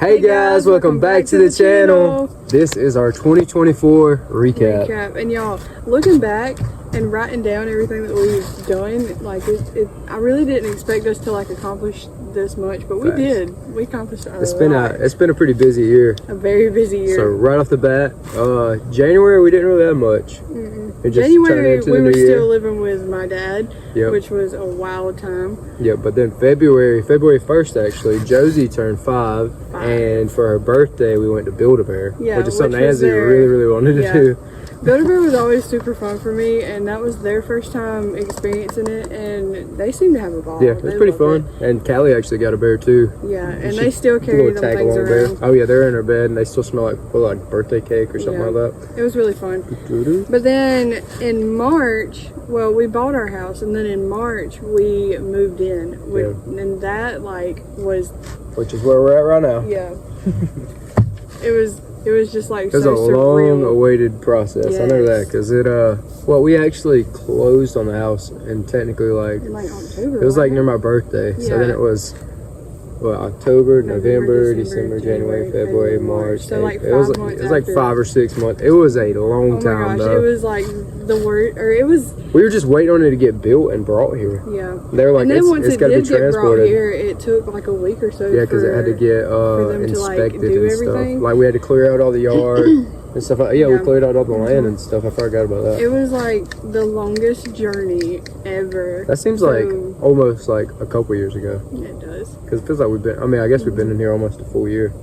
Hey guys, welcome back to the channel. This is our 2024 recap. And y'all, looking back and writing down everything that we've done, like I really didn't expect us to like accomplish this much, but we did. We accomplished a lot. It's been a pretty busy year. A very busy year. So right off the bat, January we didn't really have much. January we were still living with my dad, yep. which was a wild time. Yeah, but then February 1st actually, Josie turned 5, and for her birthday we went to Build-A-Bear, which is something Ansley really wanted to do. Build-A-Bear was always super fun for me, and that was their first time experiencing it, and they seemed to have a ball. Yeah, it was pretty fun. And Callie actually got a bear too. Yeah, and they still carry them things around. Bear. Oh yeah, they're in her bed, and they still smell like birthday cake or something like that. It was really fun. But then in March, well, we bought our house, and then in March we moved in, and that which is where we're at right now. Yeah. It was just like it was a long-awaited process. Yes. I know that because we actually closed on the house, and technically in October. It was like near my birthday, so then it was October, November, December, January, February, March. So like 5 months. It was like 5 or 6 months. It was a long time though. It was like the word, or it was. We were just waiting on it to get built and brought here. Yeah. They were like, and then once it's got to be transported. Here, it took like a week or so. Yeah, because it had to get inspected and stuff. Like we had to clear out all the yard and stuff. We cleared out all the land and stuff. I forgot about that. It was like the longest journey ever. That seems like almost like a couple years ago. It does. Because it feels like we've been. I mean, I guess we've been in here almost a full year.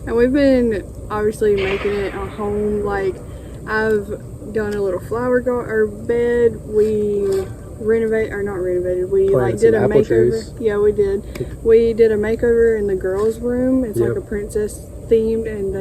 And we've been obviously making it a home. Like I've done a little flower bed. We not renovated. We did a makeover. Trees. Yeah, we did. We did a makeover in the girls' room. It's like a princess themed, and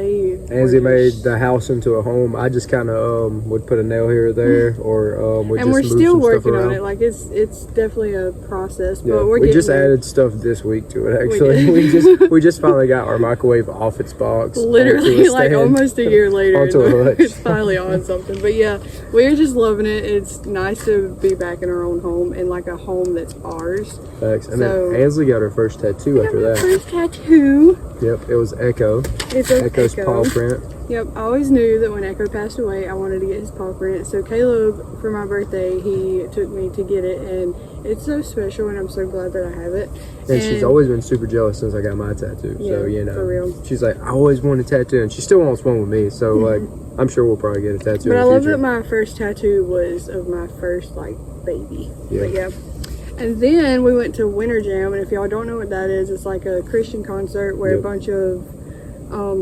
Ansley made the house into a home. I just kind of would put a nail here or there, or would and just we're still working on it. Like it's definitely a process, but we just added stuff this week to it. Actually, we just finally got our microwave off its box. Literally, like almost a year later, onto a hutch. It's finally on something. But yeah, we're just loving it. It's nice to be back in our own home and like a home that's ours. Thanks. And then Ansley got her first tattoo after that. First tattoo. Yep, it was Echo. It's Echo's paw print. Yep, I always knew that when Echo passed away, I wanted to get his paw print. So Caleb, for my birthday, he took me to get it, and it's so special, and I'm so glad that I have it. And she's always been super jealous since I got my tattoo. Yeah, so, for real. She's like, I always wanted a tattoo, and she still wants one with me. So, like, I'm sure we'll probably get a tattoo But in the I love future. that my first tattoo was of my first, baby. Yeah. But, yeah. And then we went to Winter Jam, and if y'all don't know what that is, it's like a Christian concert where a bunch of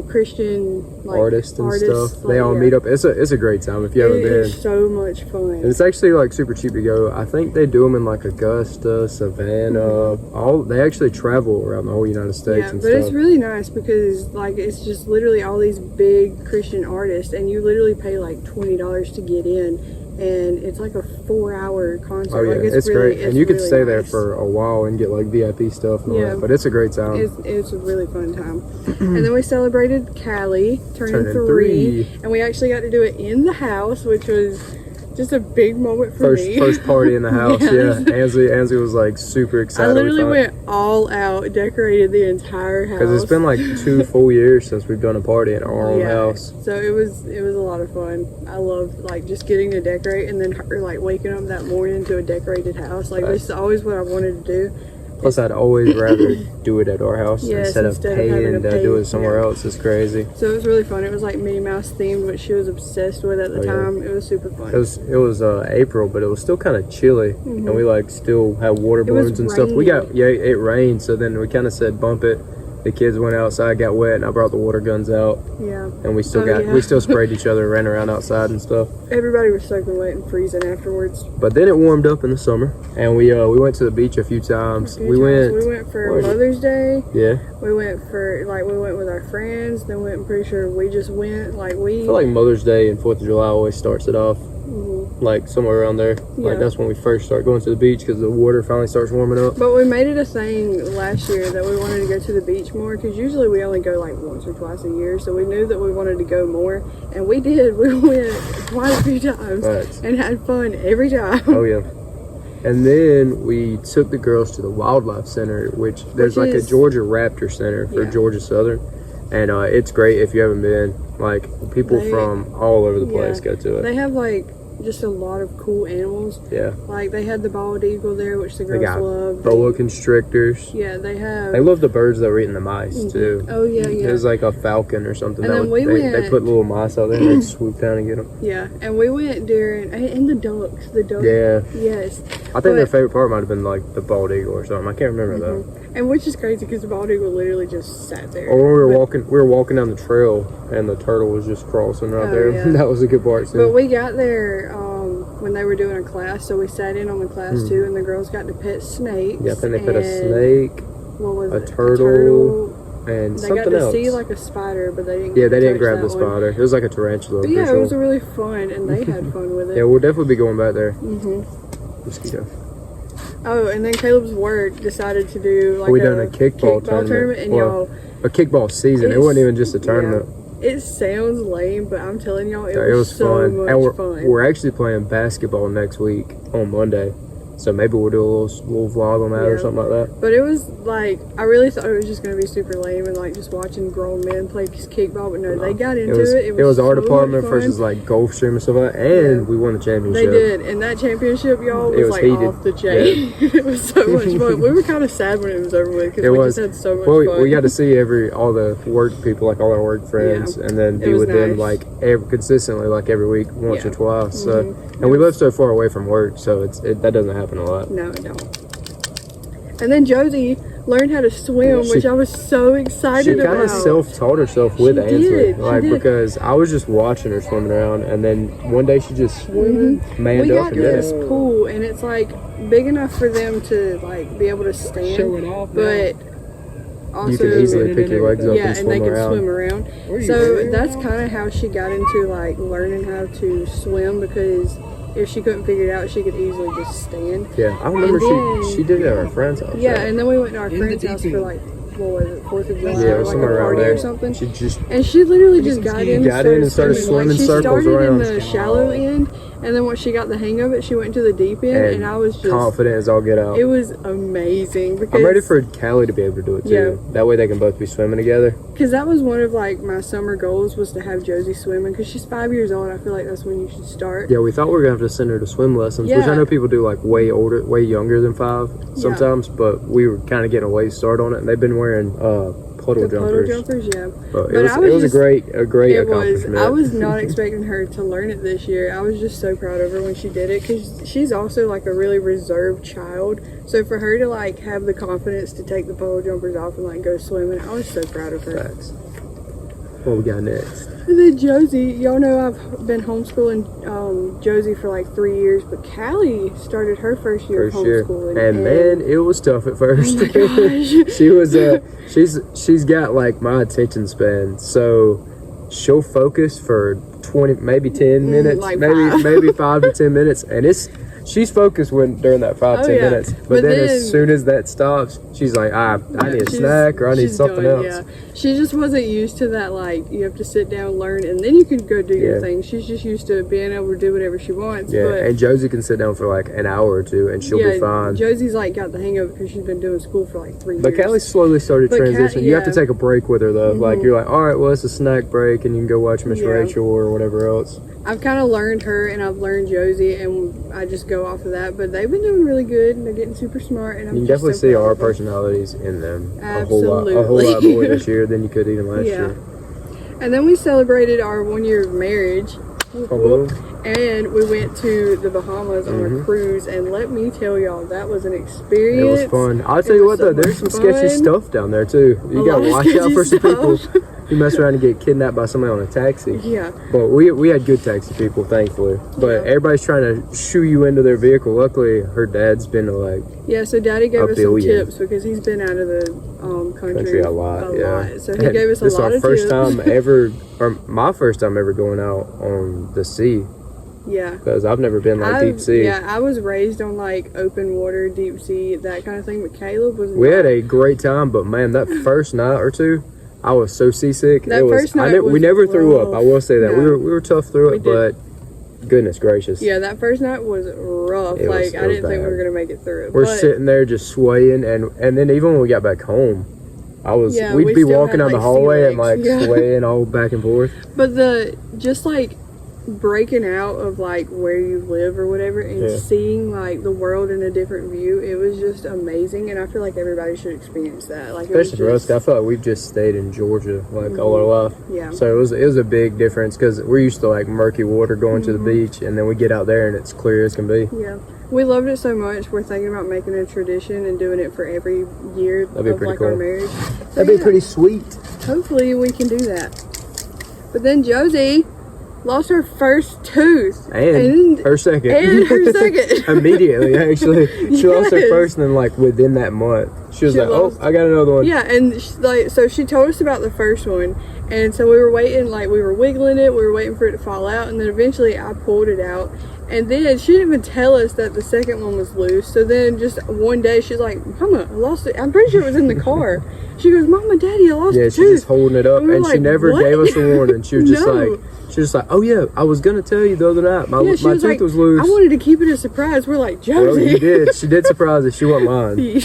Christian artists and stuff. They all meet up. It's a great time if you haven't been. It's so much fun. And it's actually like super cheap to go. I think they do them in like Augusta, Savannah. They actually travel around the whole United States and stuff. But it's really nice because it's just literally all these big Christian artists, and you literally pay like $20 to get in. And it's like a 4-hour concert. Oh yeah, it's really great, and you can stay there for a while and get like VIP stuff and all that. But it's a great time. It's a really fun time. And then we celebrated Callie turning 3, and we actually got to do it in the house, which was just a big moment for me. First party in the house. Ansley was like super excited. I literally went all out, decorated the entire house. Because it's been like 2 full years since we've done a party in our own house. So it was a lot of fun. I loved just getting to decorate, and then her waking up that morning to a decorated house. This is always what I wanted to do. Plus, I'd always rather do it at our house instead of paying to do it somewhere else. It's crazy. So it was really fun. It was like Minnie Mouse themed, which she was obsessed with at the time. It was super fun. It was April, but it was still kind of chilly, and we still had water balloons and stuff. It rained, so then we kind of said bump it. The kids went outside, got wet, and I brought the water guns out. Yeah. And we still sprayed each other, ran around outside and stuff. Everybody was soaking wet and freezing afterwards. But then it warmed up in the summer, and we went to the beach a few times. We went for Mother's Day. Yeah. We went with our friends. Then I'm pretty sure we just went I feel like Mother's Day and 4th of July always starts it off. Like somewhere around there. Like that's when we first start going to the beach because the water finally starts warming up. But we made it a thing last year that we wanted to go to the beach more, because usually we only go once or twice a year. So we knew that we wanted to go more, and we did. We went quite a few times and had fun every time. Oh yeah. And then we took the girls to the Wildlife Center, which there's like a Georgia Raptor Center for Georgia Southern. and it's great if you haven't been. Like people from all over the place go to it. They have like just a lot of cool animals. Yeah. Like they had the bald eagle there, which the girls love. Boa constrictors. Yeah, they have. They love the birds that were eating the mice too. Oh yeah. It was like a falcon or something. And then they put little mice out there and they'd swoop down and get them. Yeah, and we went during and the ducks. The ducks. Yeah. Yes. I think their favorite part might have been like the bald eagle or something. I can't remember though. And which is crazy because the bald eagle literally just sat there. Or when we were walking down the trail and the turtle was just crossing right there. Yeah. That was a good part too. But we got there when they were doing a class, so we sat in on the class too, and the girls got to pet snakes. Yeah, I think they pet a snake, a turtle, and something else. They got to see like a spider, but they didn't. Yeah, they didn't grab the spider. It was like a tarantula. But yeah, it was really fun, and they had fun with it. Yeah, we'll definitely be going back there. Mosquito. Oh, and then Caleb's work decided to do like done a kickball tournament, and y'all, a kickball season. It wasn't even just a tournament. Yeah. It sounds lame, but I'm telling y'all, it was fun. So much fun. We're actually playing basketball next week on Monday. So maybe we'll do a little vlog on that or something like that. But it was like, I really thought it was just going to be super lame and like just watching grown men play kickball. But no, they got into it. It was our so department versus like Gulfstream and stuff like that. And we won the championship. They did. And that championship, y'all, was like heated. off the chain. It was so much fun. We were kind of sad when it was over with because we just had so much fun. We got to see all the work people, like all our work friends, and then be with them like consistently, like every week, once or twice. So, and we live so far away from work, so that doesn't happen a lot. No, it don't. And then Josie learned how to swim, which I was so excited about. She kind of self-taught herself with Ansley, because I was just watching her swimming around, and then one day she just manned up and did it. We got this pool, and it's like big enough for them to like be able to stand, show it off, but also you can easily pick your legs up and swim they can around. swim around. So that's kind of how she got into like learning how to swim, because if she couldn't figure it out, she could easily just stand. Yeah, I remember she did it at our friend's house. Yeah, and then we went to our friend's house for like, what was it, 4th of July, or like a party or something. She literally just got in and started swimming circles around. She started in the shallow end, and then once she got the hang of it, she went to the deep end, and I was just confident as all get out. It was amazing. Because I'm ready for Callie to be able to do it too. Yeah. That way they can both be swimming together. Because that was one of like my summer goals, was to have Josie swimming, because she's 5 years old. I feel like that's when you should start. Yeah, we thought we were gonna have to send her to swim lessons, which I know people do like way younger than 5 sometimes, but we were kind of getting a late start on it, and they've been wearing puddle jumpers, yeah. But it was a great accomplishment. I was not expecting her to learn it this year. I was just so proud of her when she did it, because she's also like a really reserved child. So for her to like have the confidence to take the puddle jumpers off and like go swimming, I was so proud of her. Facts. What we got next? And then Josie, y'all know I've been homeschooling Josie for like 3 years, but Callie started her first year of homeschooling. And man, it was tough at first. Oh my gosh. She was she's got like my attention span, so she'll focus for 20, maybe 10 minutes, like maybe 5 to 10 minutes, and she's focused during that 5-10 minutes. But then as soon as that stops, she's like, I need a snack, or I need something else. Yeah, she just wasn't used to that. Like, you have to sit down, learn, and then you can go do your thing. She's just used to being able to do whatever she wants. Yeah, and Josie can sit down for like an hour or two, and she'll be fine. Josie's like got the hang of it because she's been doing school for like 3 years. But Callie slowly started transitioning. You have to take a break with her though. Like you're like, all right, well, it's a snack break, and you can go watch Miss Rachel or whatever else. I've kind of learned her, and I've learned Josie, and I just go off of that. But they've been doing really good, and they're getting super smart. And you can definitely see our personalities in them. Absolutely. A whole lot more this year than you could even last year. And then we celebrated our 1 year of marriage. And we went to the Bahamas on a cruise, and let me tell y'all, that was an experience. It was fun. I'll tell you what though, there's some sketchy stuff down there too. You gotta watch out for some people. You mess around and get kidnapped by somebody on a taxi. Yeah. But we had good taxi people, thankfully. But everybody's trying to shoo you into their vehicle. Luckily, her dad's been to like... Yeah, so Daddy gave us some tips, because he's been out of the country a lot. So he gave us a lot of tips. This is our first time ever, or my first time ever going out on the sea. Yeah. Because I've never been like deep sea. Yeah, I was raised on like open water, deep sea, that kind of thing. But Caleb was We had a great time, but man, that first night or two, I was so seasick. First night we never threw up. I will say that. No. We were tough through it, but goodness gracious. Yeah, that first night was rough. I didn't think we were gonna make it through it. We're sitting there just swaying, and then even when we got back home, we'd we be still walking had, down the like, hallway and sea like legs. Yeah. swaying all back and forth. But just like breaking out of like where you live or whatever and seeing like the world in a different view, it was just amazing, and I feel like everybody should experience that. Like, especially for us, I feel like we've just stayed in Georgia like all our life. Yeah. So it was a big difference because we're used to like murky water going to the beach, and then we get out there and it's clear as can be. Yeah. We loved it so much. We're thinking about making a tradition and doing it for every year of like cool. our marriage. So, That'd be pretty sweet. Hopefully we can do that. But then Josie lost her first tooth and her second. Immediately, actually. She lost her first, and then like within that month, she was like, "Oh, I got another one." Yeah, and so she told us about the first one, and so we were waiting, like we were wiggling it, we were waiting for it to fall out, and then eventually I pulled it out, and then she didn't even tell us that the second one was loose. So then just one day she's like, "Mama, I lost it. I'm pretty sure it was in the car." She goes, "Mama, Daddy, I lost the tooth." Yeah, she's just holding it up, and like, she never what? gave us a warning. She was just No. like, "Oh yeah, I was gonna tell you the other night. My tooth like, was loose." I wanted to keep it a surprise. We're like, Josie. Well, you did. She did surprise us. She wasn't lying.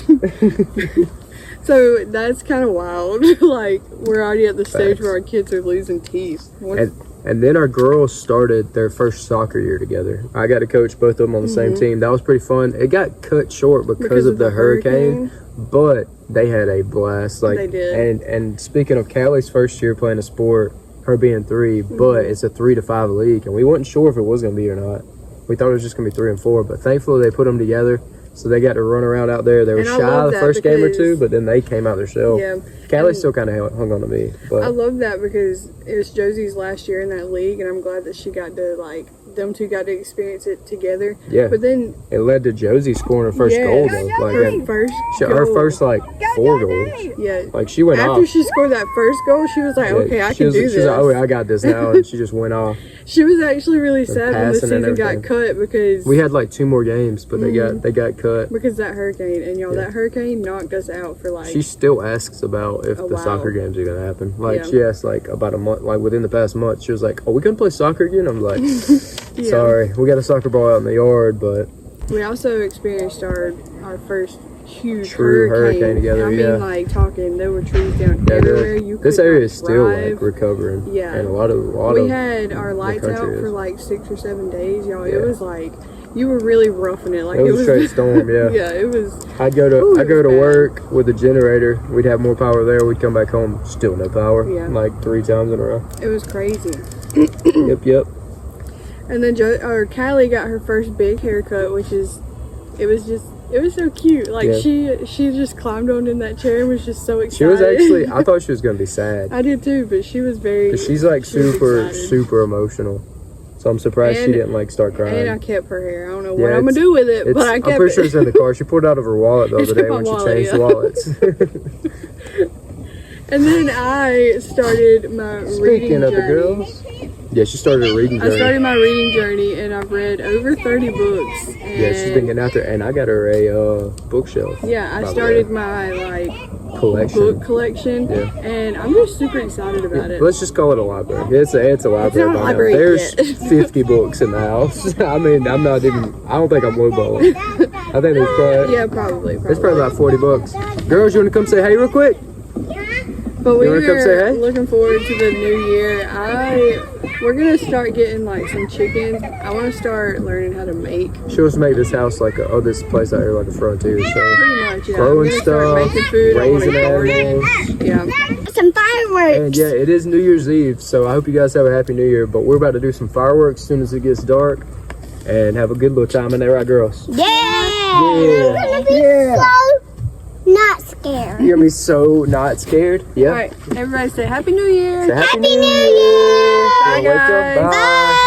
So that's kind of wild. Like, we're already at the stage where our kids are losing teeth. And then our girls started their first soccer year together. I got to coach both of them on the same team. That was pretty fun. It got cut short because of the hurricane, but they had a blast. Like, they did. And speaking of Callie's first year playing a sport, her being 3, but it's a 3 to 5 league, and we weren't sure if it was going to be or not. We thought it was just going to be 3 and 4, but thankfully they put them together. So they got to run around out there. They were shy the first game or two, but then they came out themselves. Yeah. Callie still kind of hung on to me. But I love that because it was Josie's last year in that league, and I'm glad that she got to, like, them two got to experience it together. Yeah. But then it led to Josie scoring her first goal, though. Like, her first, like, 4 goals. Yeah. Like, she went off. After she scored that first goal, she was like, okay, I can do this. She was like, oh, I got this now, and she just went off. She was actually really sad when the season got cut because we had like 2 more games, but they got cut because that hurricane, and that hurricane knocked us out for like. She still asks about if the soccer games are gonna happen. Like she asked like about a month, like within the past month, she was like, "Are we gonna play soccer again?" I'm like, "Sorry, we got a soccer ball out in the yard, but." We also experienced our first huge hurricane together. I mean, like talking, there were trees down everywhere. This area is still like recovering. Yeah, and a lot of we had our lights out for like 6 or 7 days, y'all. It was like you were really roughing it. Like it was a straight storm. Yeah, yeah, it was. I'd go to work with a generator. We'd have more power there. We'd come back home, still no power. Yeah, like 3 times in a row. It was crazy. Yep. And then Callie got her first big haircut, it was so cute. Like she just climbed on in that chair and was just so excited. She was actually, I thought she was gonna be sad. I did too, but she was very. Cause she's like super emotional. So I'm surprised she didn't like start crying. And I kept her hair. I don't know what I'm gonna do with it, but I kept it. I'm pretty sure it's in the car. She pulled it out of her wallet the other day when she changed the wallets. And then I started my reading journey. Speaking of the girls. Yeah, she started a reading journey. I started my reading journey, and I've read over 30 books. Yeah, she's been getting out there, and I got her a bookshelf. Yeah, I started my book collection, and I'm just super excited about it. Let's just call it a library. It's a library. It's not a library There's 50 books in the house. I mean, I don't think I'm lowballing. I think there's probably It's probably about 40 books. Girls, you want to come say hey real quick? But we are looking forward to the new year. We're gonna start getting like some chickens. I want to start learning how to make. She wants to make this house like this place out here like a frontier. So pretty much, yeah. Growing stuff, making food, raising animals. Yeah. Some fireworks. And yeah, it is New Year's Eve, so I hope you guys have a happy New Year. But we're about to do some fireworks as soon as it gets dark, and have a good little time in there, right, girls? Yeah. Yeah. Not scared. You're gonna be so not scared. Yeah. All right, everybody say Happy New Year. Say Happy New Year. Bye, guys. Bye.